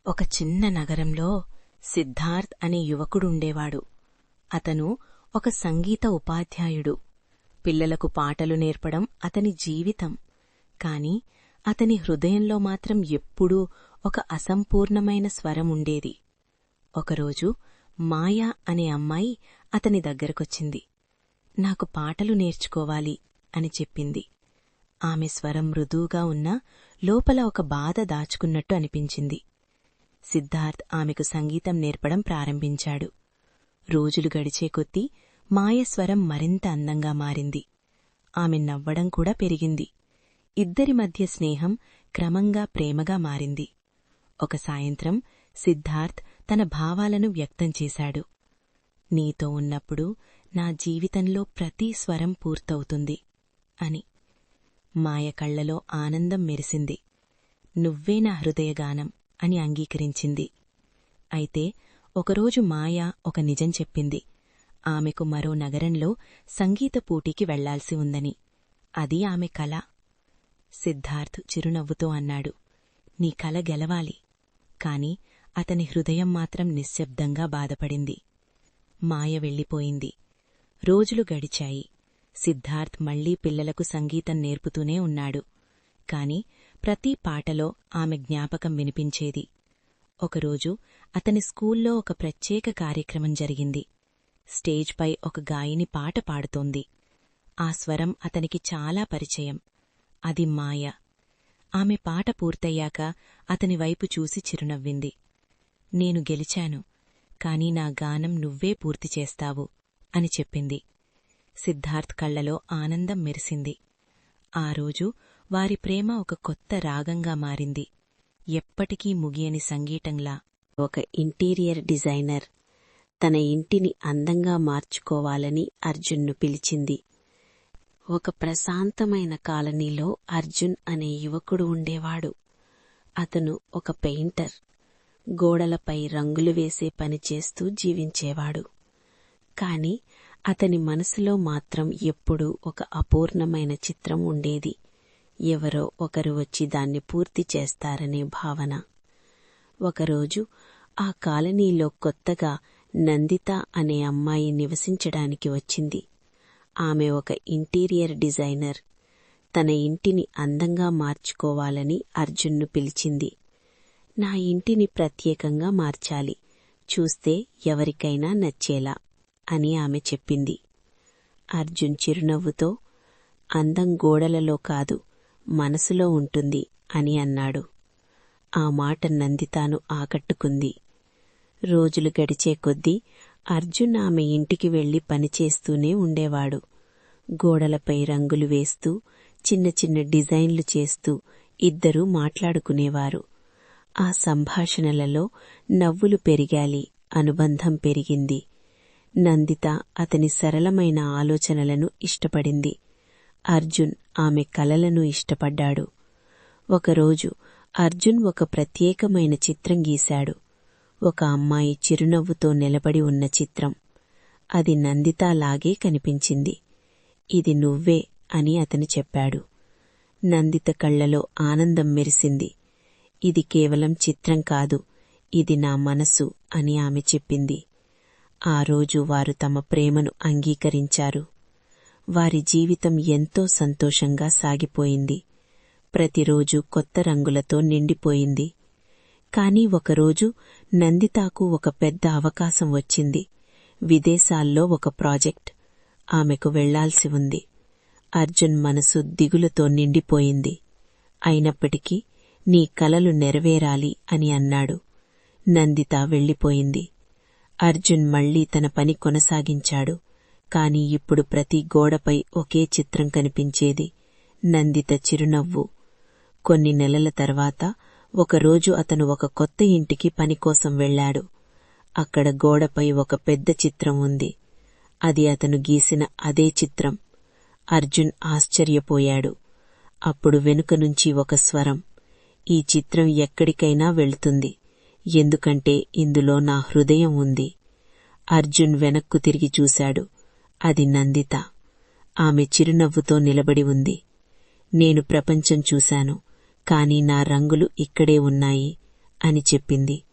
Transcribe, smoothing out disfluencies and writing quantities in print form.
ఒక చిన్న నగరంలో సిద్ధార్థ్ అనే యువకుడుండేవాడు. అతను ఒక సంగీత ఉపాధ్యాయుడు. పిల్లలకు పాటలు నేర్పడం అతని జీవితం. కాని అతని హృదయంలో మాత్రం ఎప్పుడూ ఒక అసంపూర్ణమైన స్వరముండేది. ఒకరోజు మాయా అనే అమ్మాయి అతని దగ్గరకొచ్చింది. నాకు పాటలు నేర్చుకోవాలి అని చెప్పింది. ఆమె స్వరం మృదువుగా ఉన్నా లోపల ఒక బాధ దాచుకున్నట్టు అనిపించింది. సిద్ధార్థ్ ఆమెకు సంగీతం నేర్పడం ప్రారంభించాడు. రోజులు గడిచే కొద్దీ మాయ స్వరం మరింత అందంగా మారింది. ఆమె నవ్వడం కూడా పెరిగింది. ఇద్దరి మధ్య స్నేహం క్రమంగా ప్రేమగా మారింది. ఒక సాయంత్రం సిద్ధార్థ్ తన భావాలను వ్యక్తం చేశాడు. నీతో ఉన్నప్పుడు నా జీవితంలో ప్రతి స్వరం పూర్తవుతుంది అని. మాయ కళ్లలో ఆనందం మెరిసింది. నువ్వే నా హృదయగానం అని అంగీకరించింది. అయితే ఒకరోజు మాయ ఒక నిజం చెప్పింది. ఆమెకు మరో నగరంలో సంగీత పోటీకి వెళ్లాల్సి ఉందని. అది ఆమె కల. సిద్ధార్థ్ చిరునవ్వుతో అన్నాడు, నీ కల గెలవాలి. కాని అతని హృదయం మాత్రం నిశ్శబ్దంగా బాధపడింది. మాయ వెళ్ళిపోయింది. రోజులు గడిచాయి. సిద్ధార్థ్ మళ్లీ పిల్లలకు సంగీతం నేర్పుతూనే ఉన్నాడు. కాని ప్రతి పాటలో ఆమె జ్ఞాపకం వినిపించేది. ఒకరోజు అతని స్కూల్లో ఒక ప్రత్యేక కార్యక్రమం జరిగింది. స్టేజ్పై ఒక గాయని పాట పాడుతోంది. ఆ స్వరం అతనికి చాలా పరిచయం. అది మాయ. ఆమె పాట పూర్తయ్యాక అతని వైపు చూసి చిరునవ్వింది. నేను గెలిచాను, కాని నా గానం నువ్వే పూర్తి చేస్తావు అని చెప్పింది. సిద్ధార్థ్ కళ్లలో ఆనందం మెరిసింది. ఆ రోజు వారి ప్రేమ ఒక కొత్త రాగంగా మారింది. ఎప్పటికీ ముగియని సంగీతంలా. ఒక ఇంటీరియర్ డిజైనర్ తన ఇంటిని అందంగా మార్చుకోవాలని అర్జున్ను పిలిచింది. ఒక ప్రశాంతమైన కాలనీలో అర్జున్ అనే యువకుడు ఉండేవాడు. అతను ఒక పెయింటర్. గోడలపై రంగులు వేసే పని చేస్తూ జీవించేవాడు. కాని అతని మనసులో మాత్రం ఎప్పుడూ ఒక అపూర్ణమైన చిత్రం ఉండేది. ఎవరో ఒకరు వచ్చి దాన్ని పూర్తి చేస్తారనే భావన. ఒకరోజు ఆ కాలనీలో కొత్తగా నందిత అనే అమ్మాయి నివసించడానికి వచ్చింది. ఆమె ఒక ఇంటీరియర్ డిజైనర్. తన ఇంటిని అందంగా మార్చుకోవాలని అర్జున్ను పిలిచింది. నా ఇంటిని ప్రత్యేకంగా మార్చాలి, చూస్తే ఎవరికైనా నచ్చేలా అని ఆమె చెప్పింది. అర్జున్ చిరునవ్వుతో, అందం గోడలలో కాదు, మనసులో ఉంటుంది అని అన్నాడు. ఆ మాట నందితాను ఆకట్టుకుంది. రోజులు గడిచే కొద్దీ అర్జున్ ఆమె ఇంటికి వెళ్లి పనిచేస్తూనే ఉండేవాడు. గోడలపై రంగులు వేస్తూ, చిన్న చిన్న డిజైన్లు చేస్తూ ఇద్దరూ మాట్లాడుకునేవారు. ఆ సంభాషణలలో నవ్వులు పెరిగాలి, అనుబంధం పెరిగింది. నందిత అతని సరళమైన ఆలోచనలను ఇష్టపడింది. అర్జున్ ఆమె కలలను ఇష్టపడ్డాడు. ఒకరోజు అర్జున్ ఒక ప్రత్యేకమైన చిత్రం గీశాడు. ఒక అమ్మాయి చిరునవ్వుతో నిలబడి ఉన్న చిత్రం. అది నందితలాగే కనిపించింది. ఇది నువ్వే అని అతను చెప్పాడు. నందిత కళ్లలో ఆనందం మెరిసింది. ఇది కేవలం చిత్రం కాదు, ఇది నా మనసు అని ఆమె చెప్పింది. ఆ రోజు వారు తమ ప్రేమను అంగీకరించారు. వారి జీవితం ఎంతో సంతోషంగా సాగిపోయింది. ప్రతిరోజు కొత్త రంగులతో నిండిపోయింది. కాని ఒకరోజు నందితాకు ఒక పెద్ద అవకాశం వచ్చింది. విదేశాల్లో ఒక ప్రాజెక్ట్. ఆమెకు వెళ్లాల్సి ఉంది. అర్జున్ మనసు దిగులుతో నిండిపోయింది. అయినప్పటికీ నీ కలలు నెరవేరాలి అని అన్నాడు. నందిత వెళ్లిపోయింది. అర్జున్ మళ్లీ తన పని కొనసాగించాడు. కాని ఇప్పుడు ప్రతి గోడపై ఒకే చిత్రం కనిపించేది, నందిత చిరునవ్వు. కొన్ని నెలల తర్వాత ఒకరోజు అతను ఒక కొత్త ఇంటికి పనికోసం వెళ్లాడు. అక్కడ గోడపై ఒక పెద్ద చిత్రం ఉంది. అది అతను గీసిన అదే చిత్రం. అర్జున్ ఆశ్చర్యపోయాడు. అప్పుడు వెనుక నుంచి ఒక స్వరం, ఈ చిత్రం ఎక్కడికైనా వెళ్తుంది, ఎందుకంటే ఇందులో నా హృదయం ఉంది. అర్జున్ వెనక్కు తిరిగి చూశాడు. అది నందిత. ఆమె చిరునవ్వుతో నిలబడి ఉంది. నేను ప్రపంచం చూశాను, కాని నా రంగులు ఇక్కడే ఉన్నాయి అని చెప్పింది.